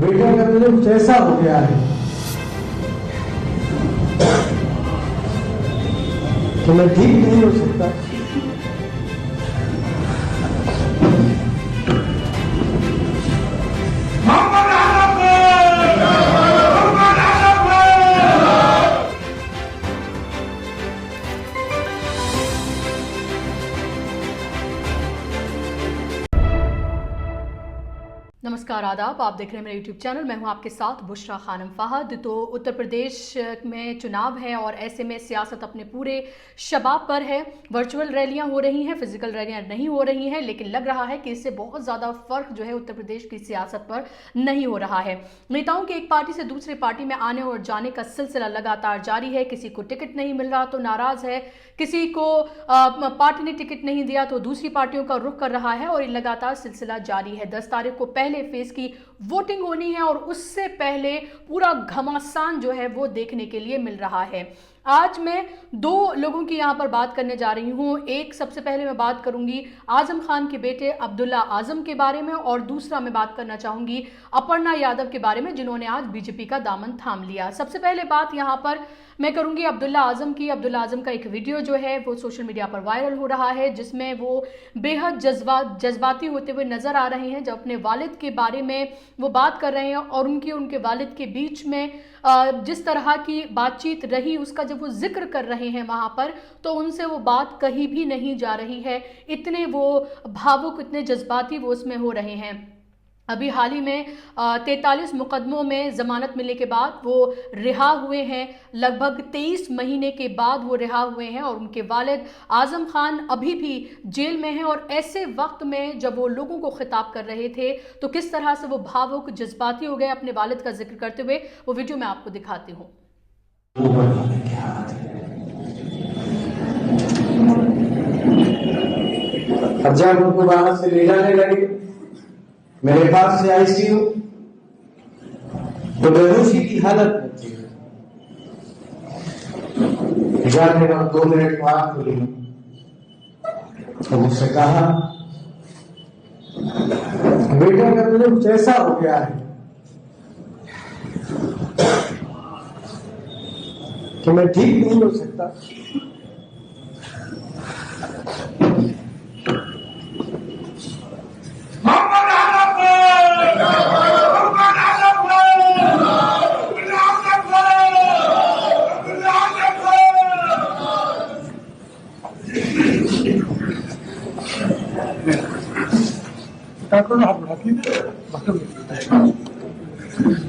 बेटे का मुझे कुछ ऐसा हो गया है कि मैं ठीक नहीं हो सकता। नमस्कार, आदाब। आप देख रहे हैं मेरा यूट्यूब चैनल। मैं हूं आपके साथ बुशरा खानम फहद। तो उत्तर प्रदेश में चुनाव है और ऐसे में सियासत अपने पूरे शबाब पर है। वर्चुअल रैलियां हो रही हैं, फिजिकल रैलियां नहीं हो रही हैं, लेकिन लग रहा है कि इससे बहुत ज़्यादा फर्क जो है उत्तर प्रदेश की सियासत पर नहीं हो रहा है। नेताओं के एक पार्टी से दूसरी पार्टी में आने और जाने का सिलसिला लगातार जारी है। किसी को टिकट नहीं मिल रहा तो नाराज है, किसी को पार्टी ने टिकट नहीं दिया तो दूसरी पार्टियों का रुख कर रहा है और ये लगातार सिलसिला जारी है। 10 तारीख को पहले फेज की वोटिंग होनी है और उससे पहले पूरा घमासान जो है वो देखने के लिए मिल रहा है। आज मैं दो लोगों की यहां पर बात करने जा रही हूं। एक, सबसे पहले मैं बात करूंगी आजम खान के बेटे अब्दुल्ला आजम के बारे में और दूसरा मैं बात करना चाहूंगी अपर्णा यादव के बारे में, जिन्होंने आज बीजेपी का दामन थाम लिया। सबसे पहले बात यहां पर मैं करूंगी अब्दुल्ला आजम की। अब्दुल्ला आजम का एक वीडियो जो है वो सोशल मीडिया पर वायरल हो रहा है, जिसमें वो बेहद जज्बाती होते हुए नजर आ रहे हैं, जब अपने वालिद के बारे में वो बात कर रहे हैं और उनके वालिद के बीच में जिस तरह की बातचीत रही उसका जब वो जिक्र कर रहे हैं वहां पर, तो उनसे वो बात कहीं भी नहीं जा रही है। इतने वो भावुक, इतने जज्बाती वो उसमें हो रहे हैं। अभी हाल ही में 43 मुकदमों में जमानत मिलने के बाद वो रिहा हुए हैं। लगभग 23 महीने के बाद वो रिहा हुए हैं और उनके वालिद आजम खान अभी भी जेल में हैं। और ऐसे वक्त में जब वो लोगों को खिताब कर रहे थे तो किस तरह से वो भावुक, जज्बाती हो गए अपने वालिद का जिक्र करते हुए, वो वीडियो मैं आपको दिखाती हूँ। अब जब उनको बाहर से ले जाने लगे मेरे पास से आईसीयू, तो बेहोशी की हालत में थी। जाने का 2 मिनट बात हुई तो मुझसे कहा, बेटे का मुझे कुछ ऐसा हो गया है कि मैं ठीक नहीं हो सकता।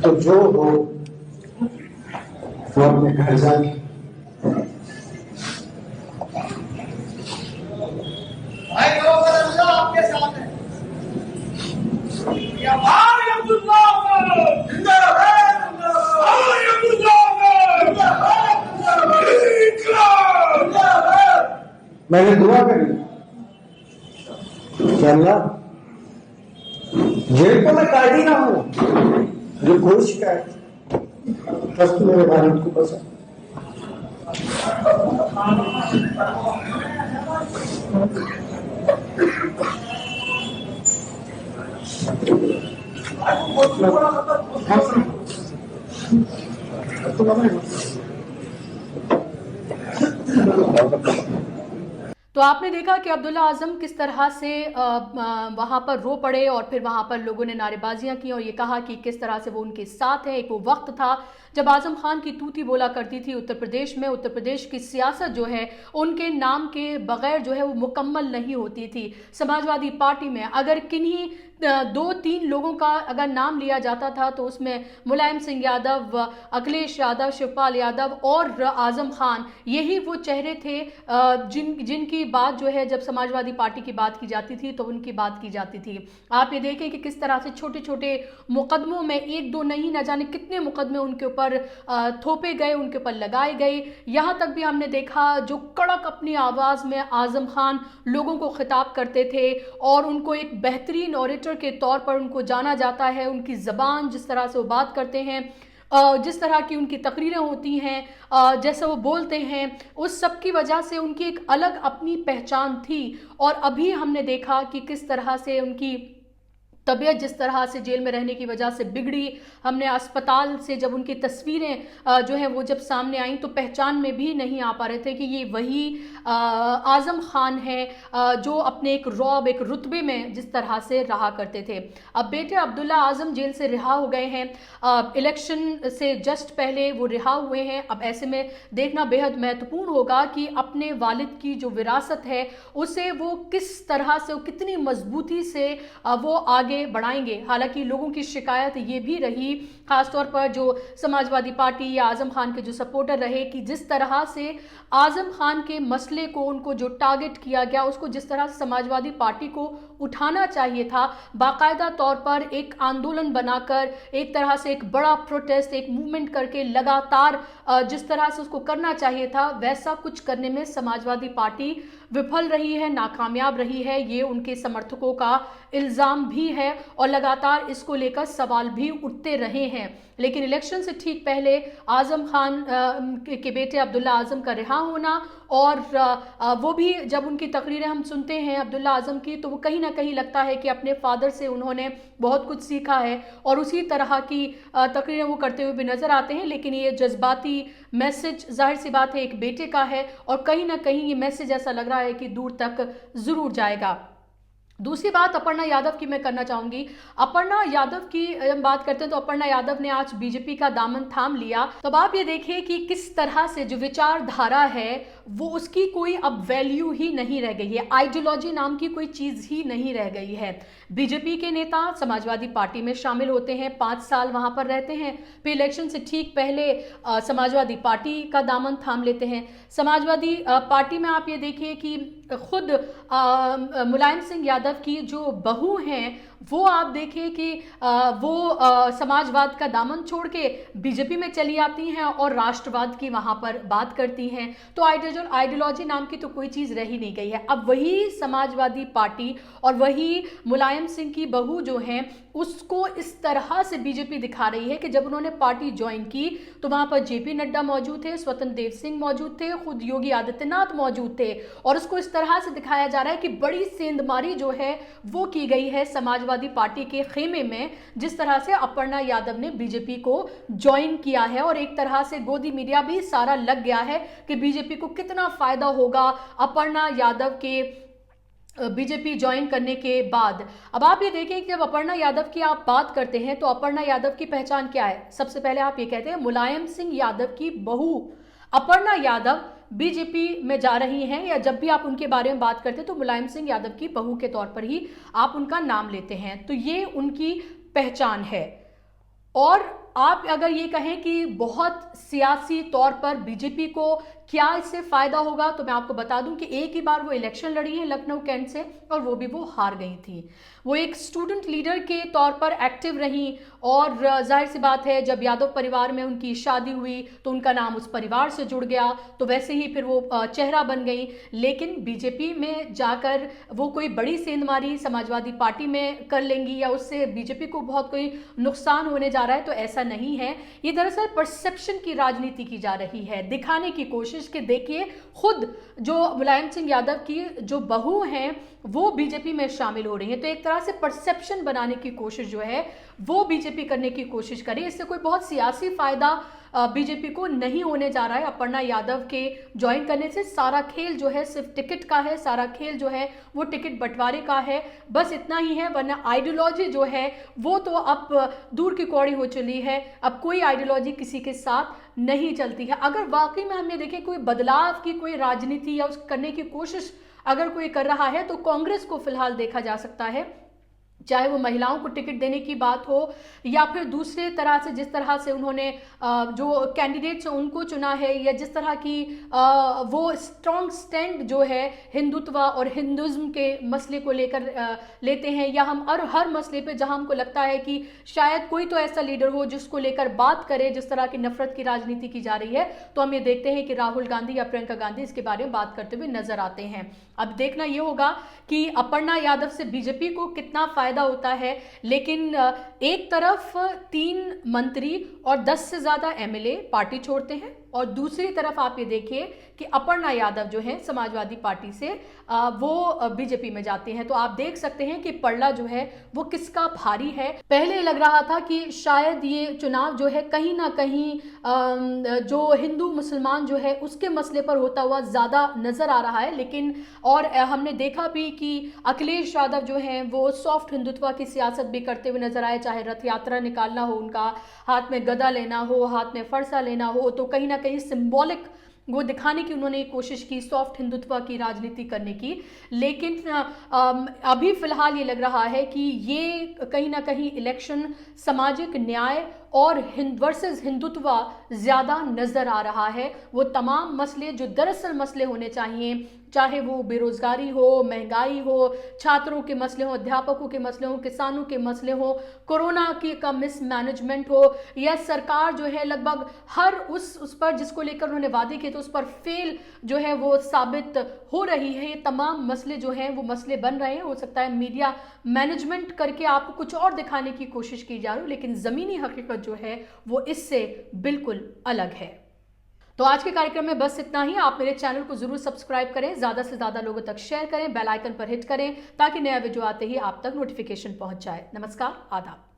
तो जो हो वो अपने घर जाके आपके साथ है। मैंने दुआ करी कि अल्लाह जेल को मैं कायदी ना हूं, जो कोई शिकायत बस तू मेरे वालिद को बचा। तो आपने देखा कि अब्दुल्ला आजम किस तरह से वहां पर रो पड़े और फिर वहां पर लोगों ने नारेबाजियां की और ये कहा कि किस तरह से वो उनके साथ है। एक वो वक्त था जब आजम खान की तूती बोला करती थी उत्तर प्रदेश में। उत्तर प्रदेश की सियासत जो है उनके नाम के बगैर जो है वो मुकम्मल नहीं होती थी। समाजवादी पार्टी में अगर किन्हीं 2-3 लोगों का अगर नाम लिया जाता था तो उसमें मुलायम सिंह यादव, अखिलेश यादव, शिवपाल यादव और आजम खान, यही वो चेहरे थे जिनकी बात जो है जब समाजवादी पार्टी की बात की जाती थी तो उनकी बात की जाती थी। आप ये देखें कि किस तरह से छोटे छोटे मुकदमों में, 1-2 नहीं, न जाने कितने मुकदमे उनके ऊपर थोपे गए, उनके ऊपर लगाए गए। यहां तक भी हमने देखा जो कड़क अपनी आवाज में आजम खान लोगों को खिताब करते थे और उनको एक बेहतरीन ऑरेटर के तौर पर उनको जाना जाता है। उनकी जबान, जिस तरह से वो बात करते हैं, जिस तरह की उनकी तकरीरें होती हैं, जैसे वो बोलते हैं, उस सब की वजह से उनकी एक अलग अपनी पहचान थी। और अभी हमने देखा कि किस तरह से उनकी तबीयत जिस तरह से जेल में रहने की वजह से बिगड़ी, हमने अस्पताल से जब उनकी तस्वीरें जो है वो जब सामने आई तो पहचान में भी नहीं आ पा रहे थे कि ये वही आज़म खान है जो अपने एक रौब, एक रुतबे में जिस तरह से रहा करते थे। अब बेटे अब्दुल्ला आज़म जेल से रिहा हो गए हैं, इलेक्शन से जस्ट पहले वो रिहा हुए हैं। अब ऐसे में देखना बेहद महत्वपूर्ण होगा कि अपने वालिद की जो विरासत है उसे वो किस तरह से, कितनी मजबूती से वो आगे बढ़ाएंगे। हालांकि लोगों की शिकायत ये भी रही, खासतौर पर जो समाजवादी पार्टी या आजम खान के जो सपोर्टर रहे, कि जिस तरह से आजम खान के मसले को, उनको जो टारगेट किया गया, उसको जिस तरह से समाजवादी पार्टी को उठाना चाहिए था, बाकायदा तौर पर एक आंदोलन बनाकर, एक तरह से एक बड़ा प्रोटेस्ट, एक मूवमेंट करके लगातार जिस तरह से उसको करना चाहिए था, वैसा कुछ करने में समाजवादी पार्टी विफल रही है, नाकामयाब रही है। ये उनके समर्थकों का इल्जाम भी है और लगातार इसको लेकर सवाल भी उठते रहे हैं। लेकिन इलेक्शन से ठीक पहले आजम खान के बेटे अब्दुल्ला आजम का रिहा होना, और वो भी जब उनकी तकरीरें हम सुनते हैं अब्दुल्ला आजम की, तो वो कहीं ना कहीं लगता है कि अपने फादर से उन्होंने बहुत कुछ सीखा है और उसी तरह की तकरीरें वो करते हुए भी नजर आते हैं। लेकिन ये जज्बाती मैसेज जाहिर सी बात है एक बेटे का है और कहीं ना कहीं ये मैसेज ऐसा लग रहा है कि दूर तक जरूर जाएगा। दूसरी बात अपर्णा यादव की मैं करना चाहूंगी। अपर्णा यादव की हम बात करते हैं तो अपर्णा यादव ने आज बीजेपी का दामन थाम लिया। तो अब आप ये देखिए कि किस तरह से जो विचारधारा है वो उसकी कोई अब वैल्यू ही नहीं रह गई है, आइडियोलॉजी नाम की कोई चीज ही नहीं रह गई है। बीजेपी के नेता समाजवादी पार्टी में शामिल होते हैं, 5 साल वहां पर रहते हैं, फिर इलेक्शन से ठीक पहले समाजवादी पार्टी का दामन थाम लेते हैं। समाजवादी पार्टी में आप ये देखिए कि खुद मुलायम सिंह यादव की जो बहू हैं वो आप देखिए कि वो समाजवाद का दामन छोड़ के बीजेपी में चली आती हैं और राष्ट्रवाद की वहां पर बात करती हैं। तो आइडियोलॉजी नाम की तो कोई चीज रह ही नहीं गई है। अब वही समाजवादी पार्टी और वही मुलायम सिंह की बहू जो हैं उसको इस तरह से बीजेपी दिखा रही है कि जब उन्होंने पार्टी ज्वाइन की तो वहां पर जेपी नड्डा मौजूद थे, स्वतंत्र देव सिंह मौजूद थे, खुद योगी आदित्यनाथ मौजूद थे, और उसको इस तरह से दिखाया जा रहा है कि बड़ी सेंधमारी जो है वो की गई है समाजवादी पार्टी के खेमे में, जिस तरह से अपर्णा यादव ने बीजेपी को ज्वाइन किया है। और एक तरह से गोदी मीडिया भी सारा लग गया है कि बीजेपी को कितना फायदा होगा अपर्णा यादव के बीजेपी ज्वाइन करने के बाद। अब आप ये देखिए कि जब अपर्णा यादव की आप बात करते हैं तो अपर्णा यादव की पहचान क्या है? सबसे पहले आप ये कहते हैं मुलायम सिंह यादव की बहू अपर्णा यादव बीजेपी में जा रही हैं, या जब भी आप उनके बारे में बात करते हैं तो मुलायम सिंह यादव की बहू के तौर पर ही आप उनका नाम लेते हैं। तो ये उनकी पहचान है। और आप अगर ये कहें कि बहुत सियासी तौर पर बीजेपी को क्या इससे फायदा होगा, तो मैं आपको बता दूं कि एक ही बार वो इलेक्शन लड़ी है लखनऊ कैंट से और वो भी वो हार गई थी। वो एक स्टूडेंट लीडर के तौर पर एक्टिव रही और जाहिर सी बात है जब यादव परिवार में उनकी शादी हुई तो उनका नाम उस परिवार से जुड़ गया, तो वैसे ही फिर वो चेहरा बन गई। लेकिन बीजेपी में जाकर वो कोई बड़ी सेंधमारी समाजवादी पार्टी में कर लेंगी या उससे बीजेपी को बहुत कोई नुकसान होने जा रहा है, तो ऐसा नहीं है। ये दरअसल परसेप्शन की राजनीति की जा रही है, दिखाने की कोशिश कि देखिए खुद जो मुलायम सिंह यादव की जो बहू हैं वो बीजेपी में शामिल हो रही है। तो एक तरह से परसेप्शन बनाने की कोशिश जो है वो बीजेपी करने की कोशिश करे। इससे कोई बहुत सियासी फायदा बीजेपी को नहीं होने जा रहा है। अपर्णा यादव के ज्वाइन करने से सारा खेल जो है सिर्फ टिकट का है, सारा खेल जो है वो टिकट बंटवारे का है, बस इतना ही है। वरना आइडियोलॉजी जो है वो तो अब दूर की कौड़ी हो चली है, अब कोई आइडियोलॉजी किसी के साथ नहीं चलती है। अगर वाकई में हमने देखे कोई बदलाव की कोई राजनीति या उस करने की कोशिश अगर कोई कर रहा है तो कांग्रेस को फिलहाल देखा जा सकता है, चाहे वो महिलाओं को टिकट देने की बात हो या फिर दूसरे तरह से जिस तरह से उन्होंने जो कैंडिडेट्स उनको चुना है, या जिस तरह की वो स्ट्रॉन्ग स्टैंड जो है हिंदुत्व और हिंदुज्म के मसले को लेकर लेते हैं, या हम हर मसले पे जहां हमको लगता है कि शायद कोई तो ऐसा लीडर हो जिसको लेकर बात करे, जिस तरह की नफरत की राजनीति की जा रही है, तो हम ये देखते हैं कि राहुल गांधी या प्रियंका गांधी इसके बारे में बात करते हुए नजर आते हैं। अब देखना ये होगा कि अपर्णा यादव से बीजेपी को कितना फायदा फायदा होता है, लेकिन एक तरफ 3 मंत्री और 10 से ज्यादा एमएलए पार्टी छोड़ते हैं और दूसरी तरफ आप ये देखिए कि अपर्णा यादव जो है समाजवादी पार्टी से वो बीजेपी में जाती हैं। तो आप देख सकते हैं कि पलड़ा जो है वो किसका भारी है। पहले लग रहा था कि शायद ये चुनाव जो है कहीं ना कहीं जो हिंदू मुसलमान जो है उसके मसले पर होता हुआ ज्यादा नजर आ रहा है, लेकिन और हमने देखा भी कि अखिलेश यादव जो हैं वो सॉफ्ट हिंदुत्व की सियासत भी करते हुए नजर आए, चाहे रथ यात्रा निकालना हो, उनका हाथ में गदा लेना हो, हाथ में फरसा लेना हो, तो कहीं ना कहीं सिंबॉलिक वो दिखाने की उन्होंने कोशिश की सॉफ्ट हिंदुत्व की राजनीति करने की। लेकिन अभी फिलहाल ये लग रहा है कि ये कहीं ना कहीं इलेक्शन सामाजिक न्याय और वर्सेस हिंदुत्व ज्यादा नजर आ रहा है। वो तमाम मसले जो दरअसल मसले होने चाहिए, चाहे वो बेरोजगारी हो, महंगाई हो, छात्रों के मसले हो, अध्यापकों के मसले हो, किसानों के मसले हो, कोरोना की का मिसमैनेजमेंट हो, या सरकार जो है लगभग हर उस पर जिसको लेकर उन्होंने वादे किए तो उस पर फेल जो है वो साबित हो रही है। ये तमाम मसले जो हैं वो मसले बन रहे हैं। हो सकता है मीडिया मैनेजमेंट करके आपको कुछ और दिखाने की कोशिश की जा रही हो, लेकिन जमीनी हकीकत जो है वो इससे बिल्कुल अलग है। तो आज के कार्यक्रम में बस इतना ही। आप मेरे चैनल को जरूर सब्सक्राइब करें, ज्यादा से ज्यादा लोगों तक शेयर करें, बेल आइकन पर हिट करें ताकि नया वीडियो आते ही आप तक नोटिफिकेशन पहुंच जाए। नमस्कार, आदाब।